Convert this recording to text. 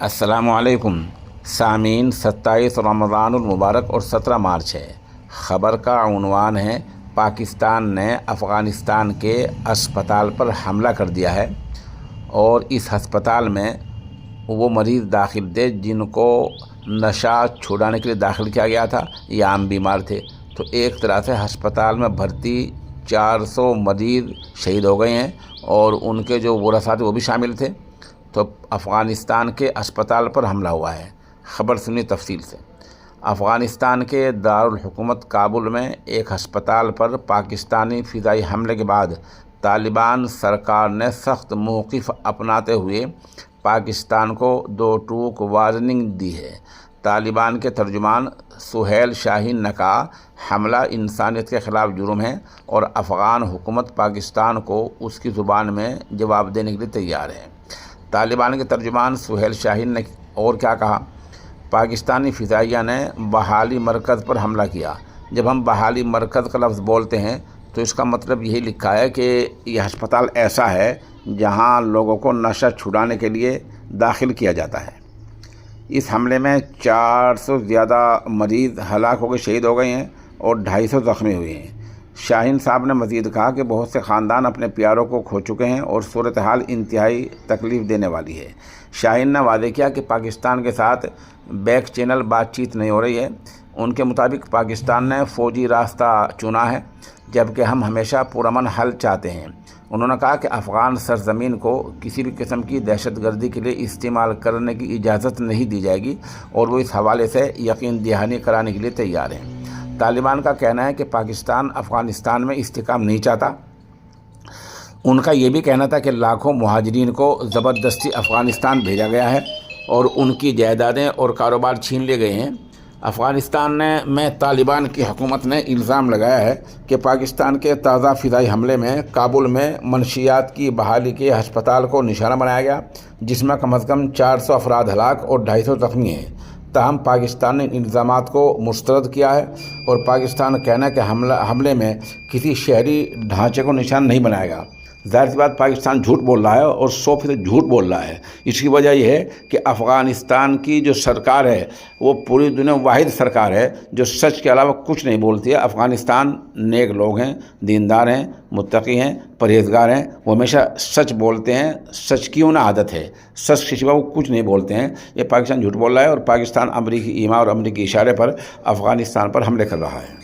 السلام علیکم سامعین، 27 رمضان المبارک اور 17 مارچ ہے۔ خبر کا عنوان ہے پاکستان نے افغانستان کے اسپتال پر حملہ کر دیا ہے اور اس ہسپتال میں وہ مریض داخل تھے جن کو نشہ چھڑانے کے لیے داخل کیا گیا تھا یا عام بیمار تھے۔ تو ایک طرح سے ہسپتال میں بھرتی 400 مریض شہید ہو گئے ہیں اور ان کے جو ورثاء تھے وہ بھی شامل تھے۔ تو افغانستان کے اسپتال پر حملہ ہوا ہے۔ خبر سنی تفصیل سے۔ افغانستان کے دارالحکومت کابل میں ایک ہسپتال پر پاکستانی فضائی حملے کے بعد طالبان سرکار نے سخت موقف اپناتے ہوئے پاکستان کو دو ٹوک وارننگ دی ہے۔ طالبان کے ترجمان سہیل شاہین نے کہا، حملہ انسانیت کے خلاف جرم ہے اور افغان حکومت پاکستان کو اس کی زبان میں جواب دینے کے لیے تیار ہے۔ طالبان کے ترجمان سہیل شاہین نے اور کیا کہا، پاکستانی فضائیہ نے بحالی مرکز پر حملہ کیا۔ جب ہم بحالی مرکز کا لفظ بولتے ہیں تو اس کا مطلب یہی لکھا ہے کہ یہ ہسپتال ایسا ہے جہاں لوگوں کو نشہ چھڑانے کے لیے داخل کیا جاتا ہے۔ اس حملے میں 400 زیادہ مریض ہلاک ہو کے شہید ہو گئے ہیں اور 250 زخمی ہوئے ہیں۔ شاہین صاحب نے مزید کہا کہ بہت سے خاندان اپنے پیاروں کو کھو چکے ہیں اور صورتحال انتہائی تکلیف دینے والی ہے۔ شاہین نے وعدے کیا کہ پاکستان کے ساتھ بیک چینل بات چیت نہیں ہو رہی ہے۔ ان کے مطابق پاکستان نے فوجی راستہ چنا ہے جبکہ ہم ہمیشہ پرامن حل چاہتے ہیں۔ انہوں نے کہا کہ افغان سرزمین کو کسی بھی قسم کی دہشت گردی کے لیے استعمال کرنے کی اجازت نہیں دی جائے گی اور وہ اس حوالے سے یقین دہانی کرانے کے لیے تیار ہیں۔ طالبان کا کہنا ہے کہ پاکستان افغانستان میں استحکام نہیں چاہتا۔ ان کا یہ بھی کہنا تھا کہ لاکھوں مہاجرین کو زبردستی افغانستان بھیجا گیا ہے اور ان کی جائیدادیں اور کاروبار چھین لیے گئے ہیں۔ افغانستان میں طالبان کی حکومت نے الزام لگایا ہے کہ پاکستان کے تازہ فضائی حملے میں کابل میں منشیات کی بحالی کے ہسپتال کو نشانہ بنایا گیا، جس میں کم از کم 400 افراد ہلاک اور 250 زخمی ہیں۔ تاہم پاکستان نے الزامات کو مسترد کیا ہے اور پاکستان کا کہنا ہے کہ حملے میں کسی شہری ڈھانچے کو نشان نہیں بنایا گیا۔ ظاہر سی بات پاکستان جھوٹ بول رہا ہے اور 100% جھوٹ بول رہا ہے۔ اس کی وجہ یہ ہے کہ افغانستان کی جو سرکار ہے وہ پوری دنیا واحد سرکار ہے جو سچ کے علاوہ کچھ نہیں بولتی ہے۔ افغانستان نیک لوگ ہیں، دیندار ہیں، متقی ہیں، پرہیزگار ہیں، وہ ہمیشہ سچ بولتے ہیں۔ سچ کی انہیں عادت ہے، سچ کے سوا وہ کچھ نہیں بولتے ہیں۔ یہ پاکستان جھوٹ بول رہا ہے اور پاکستان امریکی ایما اور امریکی اشارے پر افغانستان پر حملے کر رہا ہے۔